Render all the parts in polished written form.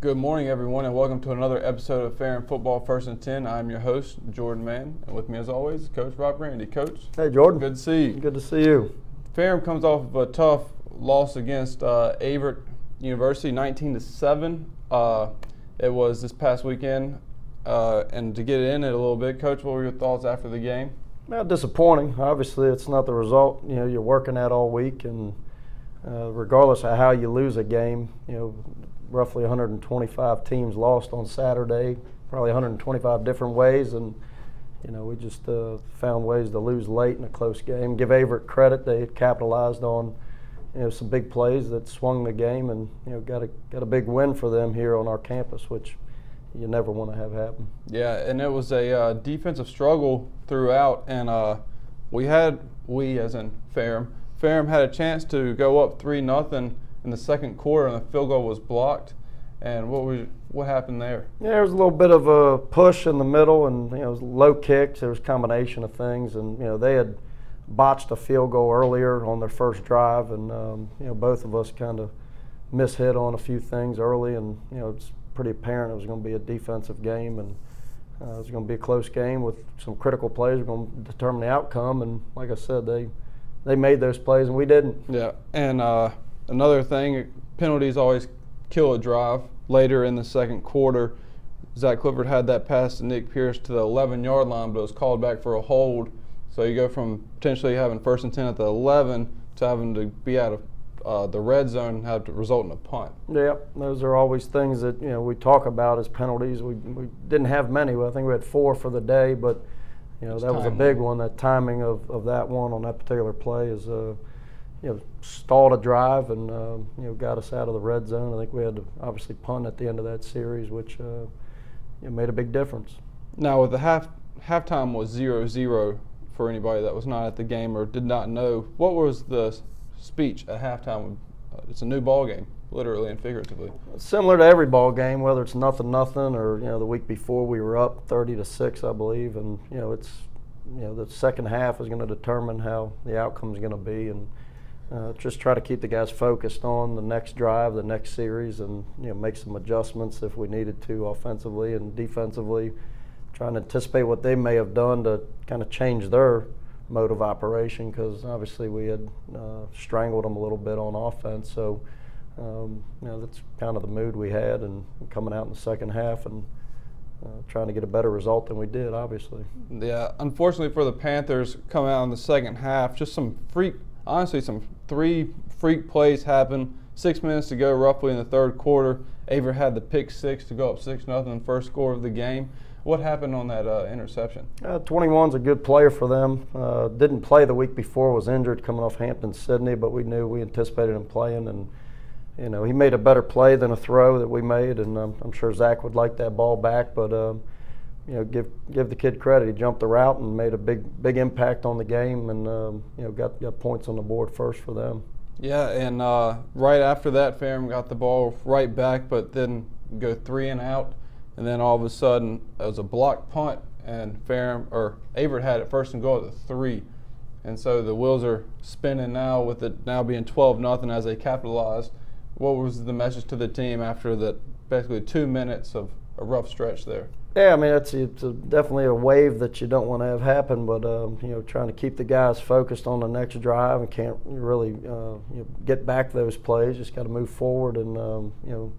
Good morning, everyone, and welcome to another episode of Ferrum Football First and 10. I'm your host, Jordan Mann, and with me, as always, Coach Rob Grande. Coach. Hey, Jordan. Good to see you. Good to see you. Ferrum comes off of a tough loss against Averett University, 19-7. It was this past weekend, and to get in it a little bit, Coach, what were your thoughts after the game? Well, disappointing. Obviously, it's not the result you're working at all week, and regardless of how you lose a game, roughly 125 teams lost on Saturday, probably 125 different ways, and we just found ways to lose late in a close game. Give Averett credit; they capitalized on some big plays that swung the game, and got a big win for them here on our campus, which you never want to have happen. Yeah, and it was a defensive struggle throughout, and we as in Ferrum had a chance to go up 3-0 in the second quarter, and the field goal was blocked. And what happened there? Yeah, there was a little bit of a push in the middle, and it was low kicks. There was a combination of things, and they had botched a field goal earlier on their first drive, and both of us kind of mishit on a few things early, and it's pretty apparent it was going to be a defensive game, and it was going to be a close game with some critical plays that were going to determine the outcome. And like I said, they made those plays, and we didn't. Yeah, and another thing, penalties always kill a drive. Later in the second quarter, Zach Clifford had that pass to Nick Pierce to the 11-yard line, but it was called back for a hold. So you go from potentially having 1st and 10 at the 11 to having to be out of the red zone and have to result in a punt. Yeah, those are always things that we talk about as penalties. We didn't have many. I think we had 4 for the day, but that was a big one. That timing of that one on that particular play is stalled a drive and got us out of the red zone. I think we had to obviously punt at the end of that series, which made a big difference. Now, with the halftime was 0-0 for anybody that was not at the game or did not know. What was the speech at halftime? It's a new ball game, literally and figuratively. Similar to every ball game, whether it's 0-0 or the week before we were up 30-6, I believe, and it's the second half is going to determine how the outcome is going to be, and just try to keep the guys focused on the next drive, the next series, and make some adjustments if we needed to offensively and defensively, trying to anticipate what they may have done to kind of change their mode of operation, because obviously we had strangled them a little bit on offense. So that's kind of the mood we had, and coming out in the second half and trying to get a better result than we did, obviously. Yeah, unfortunately for the Panthers, coming out in the second half, just some 3 freak plays happened. 6 minutes to go roughly in the third quarter. Averett had the pick 6 to go up 6-0 in the first score of the game. What happened on that interception? 21's a good player for them. Didn't play the week before, was injured coming off Hampton-Sydney, but we anticipated him playing, and he made a better play than a throw that we made, and I'm sure Zach would like that ball back, but give the kid credit. He jumped the route and made a big impact on the game, and got points on the board first for them. Yeah, and right after that, Ferrum got the ball right back, but then go 3 and out, and then all of a sudden it was a blocked punt, and Averett had it 1st and goal at the 3, and so the wheels are spinning now with it now being 12-0 as they capitalized. What was the message to the team after that basically 2 minutes of a rough stretch there? Yeah, I mean, it's definitely a wave that you don't want to have happen, but trying to keep the guys focused on the next drive and can't really get back those plays. Just got to move forward, and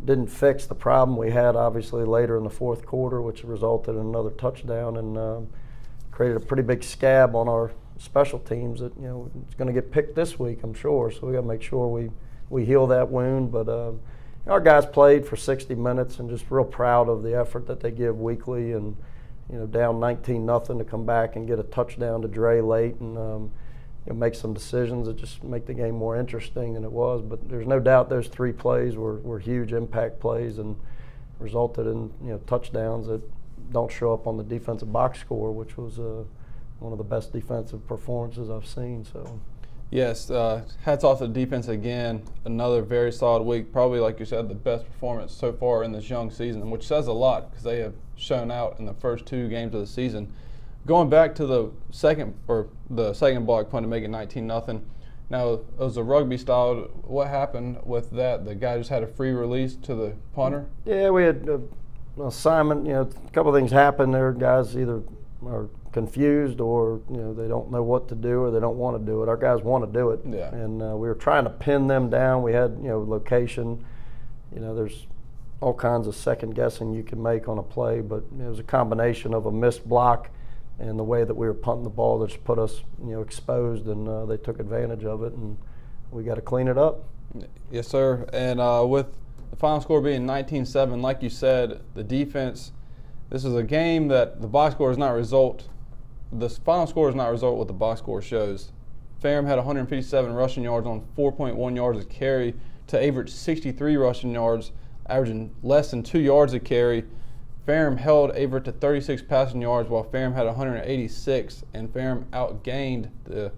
didn't fix the problem we had obviously later in the fourth quarter, which resulted in another touchdown and created a pretty big scab on our special teams that it's going to get picked this week, I'm sure. So we got to make sure we heal that wound, but. Our guys played for 60 minutes, and just real proud of the effort that they give weekly, and down 19-0 to come back and get a touchdown to Dre late, and make some decisions that just make the game more interesting than it was. But there's no doubt those 3 plays were huge impact plays and resulted in touchdowns that don't show up on the defensive box score, which was one of the best defensive performances I've seen. So. Yes, hats off to the defense again. Another very solid week. Probably, like you said, the best performance so far in this young season, which says a lot because they have shown out in the first 2 games of the season. Going back to the second block punt to make it 19-0, Now, it was a rugby style. What happened with that? The guy just had a free release to the punter? Yeah, we had an assignment. A couple of things happened there. Guys either are confused or, they don't know what to do or they don't want to do it. Our guys want to do it. Yeah. And we were trying to pin them down. We had, location. There's all kinds of second guessing you can make on a play, but it was a combination of a missed block and the way that we were punting the ball that just put us, exposed, and they took advantage of it, and we got to clean it up. Yes, sir. And with the final score being 19-7, like you said, the defense, this is a game that the box score is not result. The final score is not result what the box score shows. Ferrum had 157 rushing yards on 4.1 yards a carry to Averett's 63 rushing yards, averaging less than 2 yards a carry. Ferrum held Averett to 36 passing yards, while Ferrum had 186, and Ferrum outgained the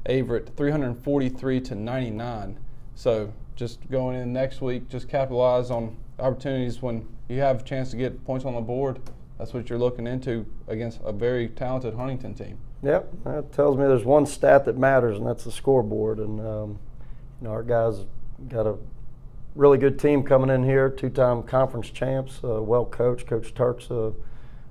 Averett 343 to 99. So just going in next week, just capitalize on opportunities when you have a chance to get points on the board. That's what you're looking into against a very talented Huntingdon team. Yep, that tells me there's one stat that matters, and that's the scoreboard. And our guys got a really good team coming in here, two-time conference champs, well coached. Coach Turk's a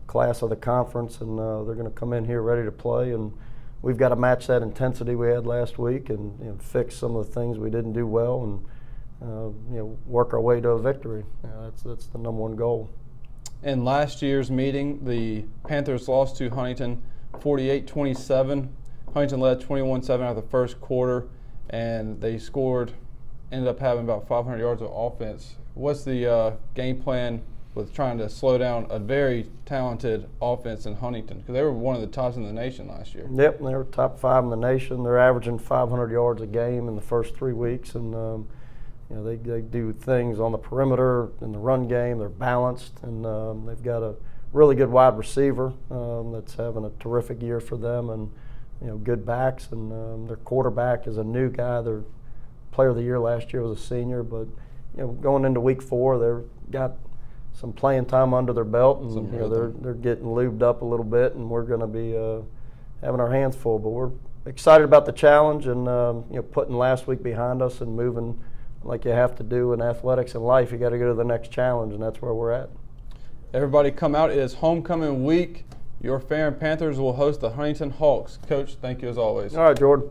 class of the conference, and they're going to come in here ready to play. And we've got to match that intensity we had last week and fix some of the things we didn't do well, and work our way to a victory. That's the number one goal. In last year's meeting, the Panthers lost to Huntingdon 48-27. Huntingdon led 21-7 after the first quarter, and they ended up having about 500 yards of offense. What's the game plan with trying to slow down a very talented offense in Huntingdon? Because they were one of the tops in the nation last year. Yep, they were top 5 in the nation. They're averaging 500 yards a game in the first 3 weeks, and they do things on the perimeter in the run game. They're balanced, and they've got a really good wide receiver that's having a terrific year for them, and good backs. And their quarterback is a new guy. Their player of the year last year was a senior, but going into week 4, they've got some playing time under their belt, and they're getting lubed up a little bit, and we're going to be having our hands full. But we're excited about the challenge, and putting last week behind us and moving like you have to do in athletics and life. You got to go to the next challenge, and that's where we're at. Everybody come out. It is homecoming week. Your Ferrum Panthers will host the Huntingdon Hawks. Coach, thank you as always. All right, Jordan.